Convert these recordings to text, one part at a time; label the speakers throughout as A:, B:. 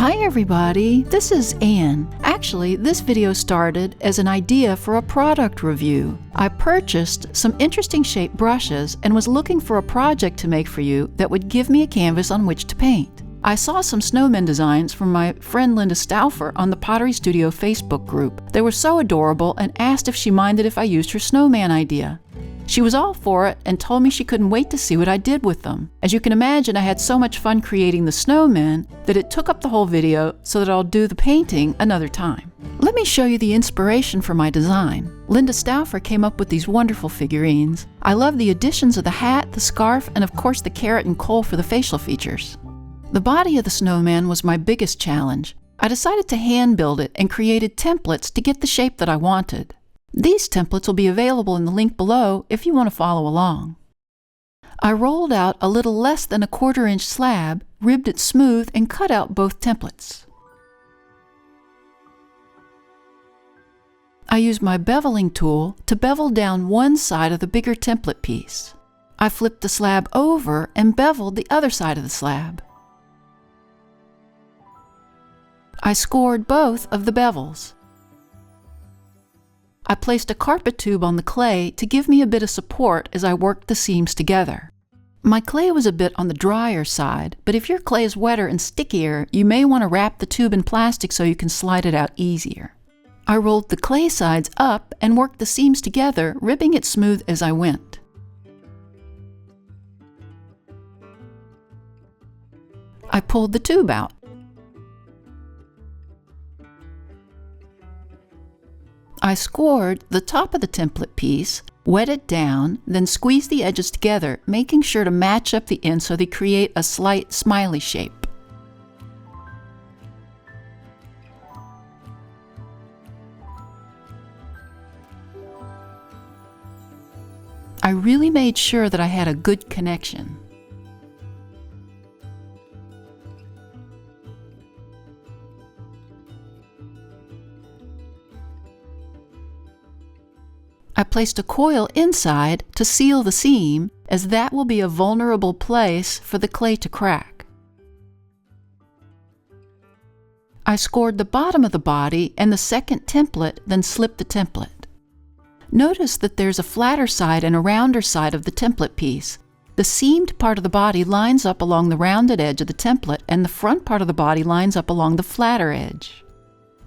A: Hi everybody, this is Anne. Actually, this video started as an idea for a product review. I purchased some interesting shaped brushes and was looking for a project to make for you that would give me a canvas on which to paint. I saw some snowman designs from my friend Linda Stauffer on the Pottery Studio Facebook group. They were so adorable and asked if she minded if I used her snowman idea. She was all for it and told me she couldn't wait to see what I did with them. As you can imagine, I had so much fun creating the snowmen that it took up the whole video, so that I'll do the painting another time. Let me show you the inspiration for my design. Linda Stauffer came up with these wonderful figurines. I love the additions of the hat, the scarf, and of course the carrot and coal for the facial features. The body of the snowman was my biggest challenge. I decided to hand build it and created templates to get the shape that I wanted. These templates will be available in the link below if you want to follow along. I rolled out a little less than a 1/4 inch slab, ribbed it smooth, and cut out both templates. I used my beveling tool to bevel down one side of the bigger template piece. I flipped the slab over and beveled the other side of the slab. I scored both of the bevels. I placed a carpet tube on the clay to give me a bit of support as I worked the seams together. My clay was a bit on the drier side, but if your clay is wetter and stickier, you may want to wrap the tube in plastic so you can slide it out easier. I rolled the clay sides up and worked the seams together, ribbing it smooth as I went. I pulled the tube out. I scored the top of the template piece, wet it down, then squeezed the edges together, making sure to match up the ends so they create a slight smiley shape. I really made sure that I had a good connection. I placed a coil inside to seal the seam, as that will be a vulnerable place for the clay to crack. I scored the bottom of the body and the second template, then slipped the template. Notice that there's a flatter side and a rounder side of the template piece. The seamed part of the body lines up along the rounded edge of the template, and the front part of the body lines up along the flatter edge.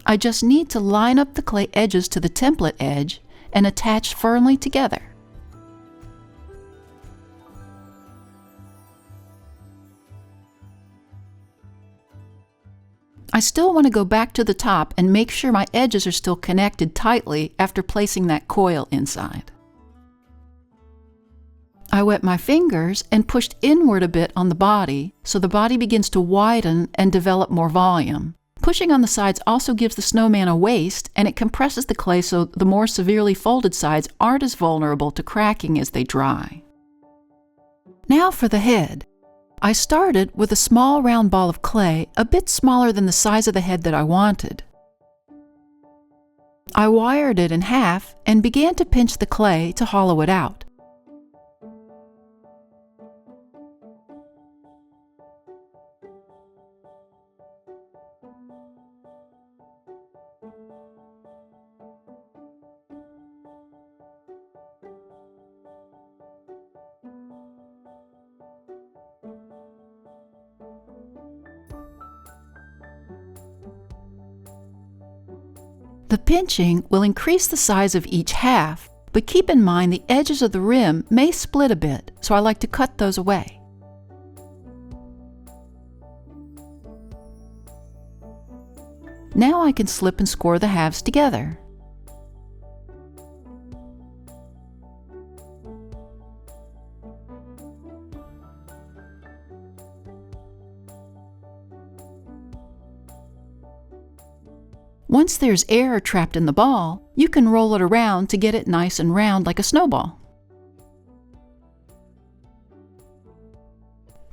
A: I just need to line up the clay edges to the template edge and attach firmly together. I still want to go back to the top and make sure my edges are still connected tightly after placing that coil inside. I wet my fingers and pushed inward a bit on the body so the body begins to widen and develop more volume. Pushing on the sides also gives the snowman a waist, and it compresses the clay so the more severely folded sides aren't as vulnerable to cracking as they dry. Now for the head. I started with a small round ball of clay, a bit smaller than the size of the head that I wanted. I wired it in half and began to pinch the clay to hollow it out. The pinching will increase the size of each half, but keep in mind the edges of the rim may split a bit, so I like to cut those away. Now I can slip and score the halves together. Once there's air trapped in the ball, you can roll it around to get it nice and round like a snowball.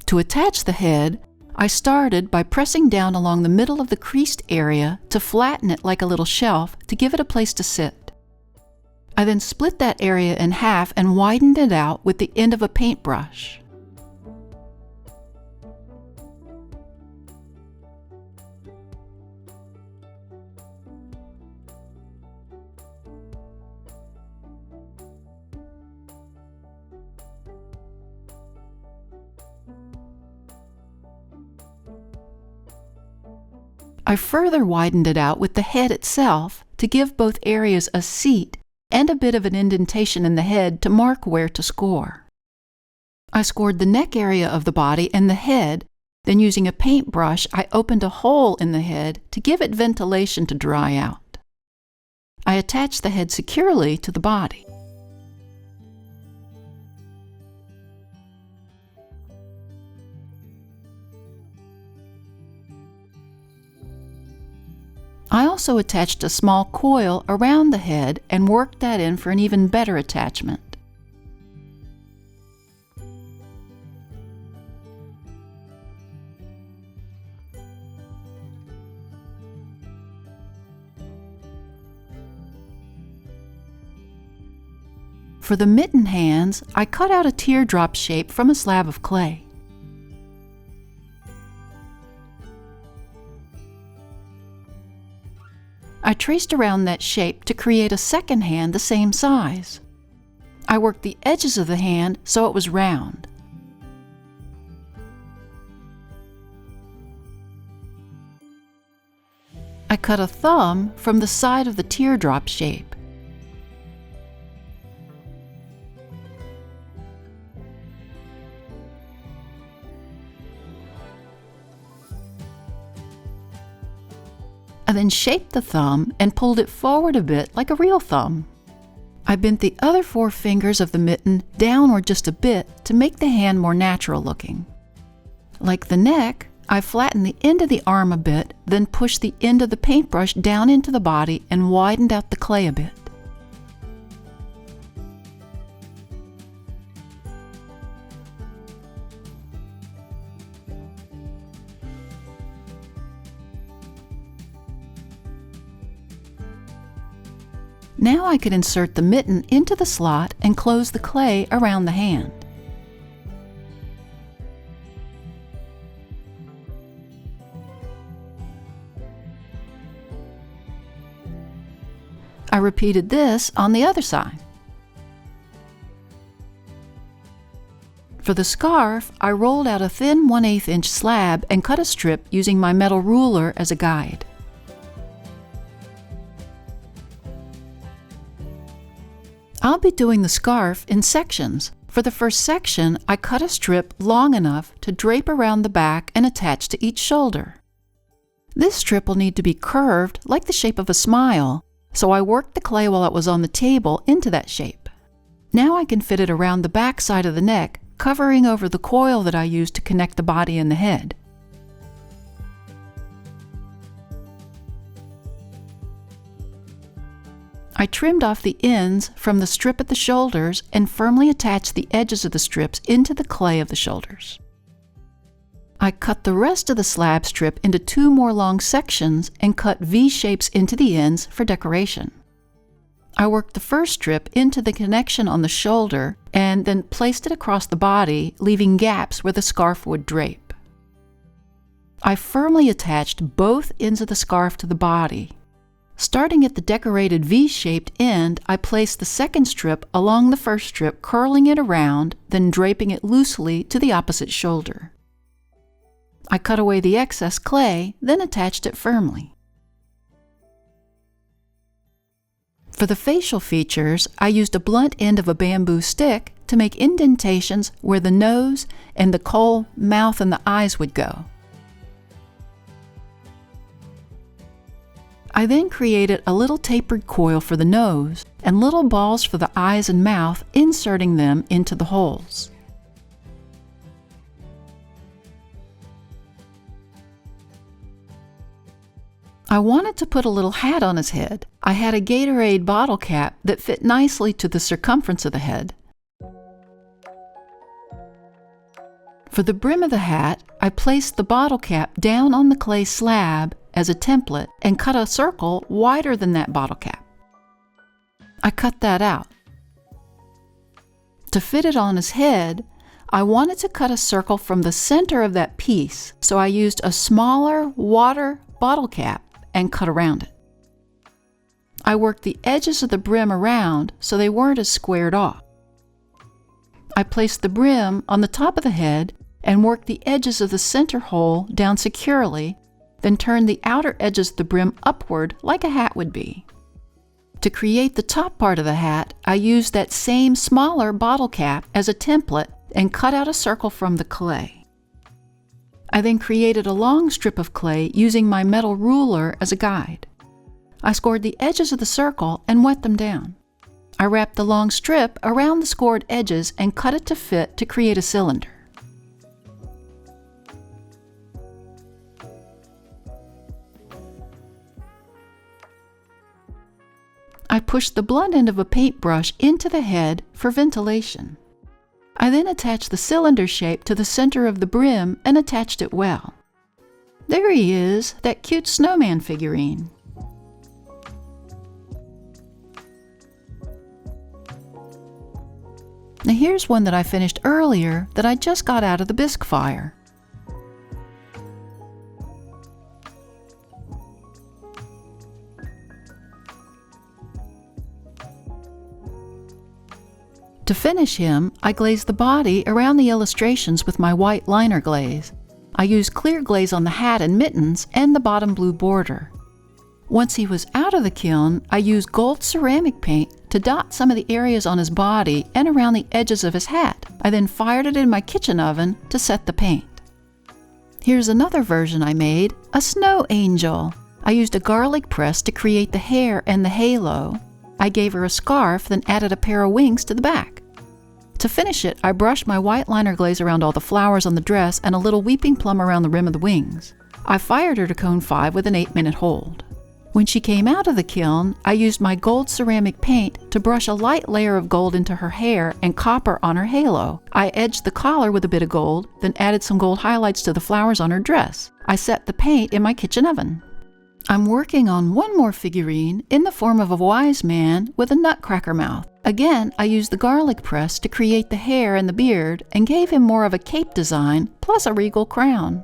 A: To attach the head, I started by pressing down along the middle of the creased area to flatten it like a little shelf to give it a place to sit. I then split that area in half and widened it out with the end of a paintbrush. I further widened it out with the head itself to give both areas a seat and a bit of an indentation in the head to mark where to score. I scored the neck area of the body and the head, then using a paintbrush I opened a hole in the head to give it ventilation to dry out. I attached the head securely to the body. I also attached a small coil around the head and worked that in for an even better attachment. For the mitten hands, I cut out a teardrop shape from a slab of clay. I traced around that shape to create a second hand the same size. I worked the edges of the hand so it was round. I cut a thumb from the side of the teardrop shape. I then shaped the thumb and pulled it forward a bit like a real thumb. I bent the other 4 fingers of the mitten downward just a bit to make the hand more natural looking. Like the neck, I flattened the end of the arm a bit, then pushed the end of the paintbrush down into the body and widened out the clay a bit. Now I could insert the mitten into the slot and close the clay around the hand. I repeated this on the other side. For the scarf, I rolled out a thin 1/8 inch slab and cut a strip using my metal ruler as a guide. I'll be doing the scarf in sections. For the first section, I cut a strip long enough to drape around the back and attach to each shoulder. This strip will need to be curved like the shape of a smile, so I worked the clay while it was on the table into that shape. Now I can fit it around the back side of the neck, covering over the coil that I used to connect the body and the head. I trimmed off the ends from the strip at the shoulders and firmly attached the edges of the strips into the clay of the shoulders. I cut the rest of the slab strip into 2 more long sections and cut V shapes into the ends for decoration. I worked the first strip into the connection on the shoulder and then placed it across the body, leaving gaps where the scarf would drape. I firmly attached both ends of the scarf to the body. Starting at the decorated V-shaped end, I placed the second strip along the first strip, curling it around, then draping it loosely to the opposite shoulder. I cut away the excess clay, then attached it firmly. For the facial features, I used a blunt end of a bamboo stick to make indentations where the nose and the kohl, mouth, and the eyes would go. I then created a little tapered coil for the nose and little balls for the eyes and mouth, inserting them into the holes. I wanted to put a little hat on his head. I had a Gatorade bottle cap that fit nicely to the circumference of the head. For the brim of the hat, I placed the bottle cap down on the clay slab as a template and cut a circle wider than that bottle cap. I cut that out. To fit it on his head, I wanted to cut a circle from the center of that piece, so I used a smaller water bottle cap and cut around it. I worked the edges of the brim around so they weren't as squared off. I placed the brim on the top of the head and worked the edges of the center hole down securely, then turn the outer edges of the brim upward like a hat would be. To create the top part of the hat, I used that same smaller bottle cap as a template and cut out a circle from the clay. I then created a long strip of clay using my metal ruler as a guide. I scored the edges of the circle and wet them down. I wrapped the long strip around the scored edges and cut it to fit to create a cylinder. I pushed the blunt end of a paintbrush into the head for ventilation. I then attached the cylinder shape to the center of the brim and attached it well. There he is, that cute snowman figurine. Now here's one that I finished earlier that I just got out of the bisque fire. To finish him, I glazed the body around the illustrations with my white liner glaze. I used clear glaze on the hat and mittens and the bottom blue border. Once he was out of the kiln, I used gold ceramic paint to dot some of the areas on his body and around the edges of his hat. I then fired it in my kitchen oven to set the paint. Here's another version I made, a snow angel. I used a garlic press to create the hair and the halo. I gave her a scarf, then added a pair of wings to the back. To finish it, I brushed my white liner glaze around all the flowers on the dress and a little weeping plum around the rim of the wings. I fired her to cone 5 with an 8-minute hold. When she came out of the kiln, I used my gold ceramic paint to brush a light layer of gold into her hair and copper on her halo. I edged the collar with a bit of gold, then added some gold highlights to the flowers on her dress. I set the paint in my kitchen oven. I'm working on one more figurine in the form of a wise man with a nutcracker mouth. Again, I used the garlic press to create the hair and the beard and gave him more of a cape design plus a regal crown.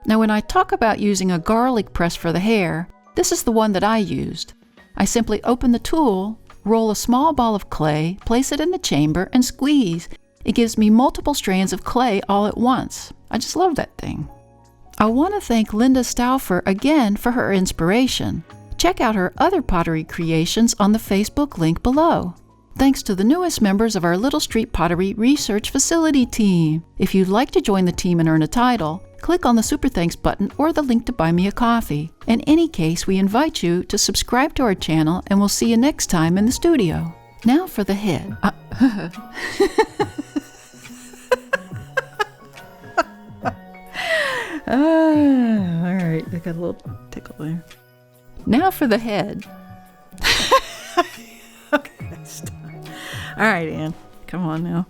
A: Now when I talk about using a garlic press for the hair, this is the one that I used. I simply open the tool, roll a small ball of clay, place it in the chamber, and squeeze. It gives me multiple strands of clay all at once. I just love that thing. I want to thank Linda Stauffer again for her inspiration. Check out her other pottery creations on the Facebook link below. Thanks to the newest members of our Little Street Pottery Research Facility team. If you'd like to join the team and earn a title, click on the Super Thanks button or the link to buy me a coffee. In any case, we invite you to subscribe to our channel and we'll see you next time in the studio. Now for the head. All right, I got a little tickle there. Now for the head. Okay, stop. All right, Ann, come on now.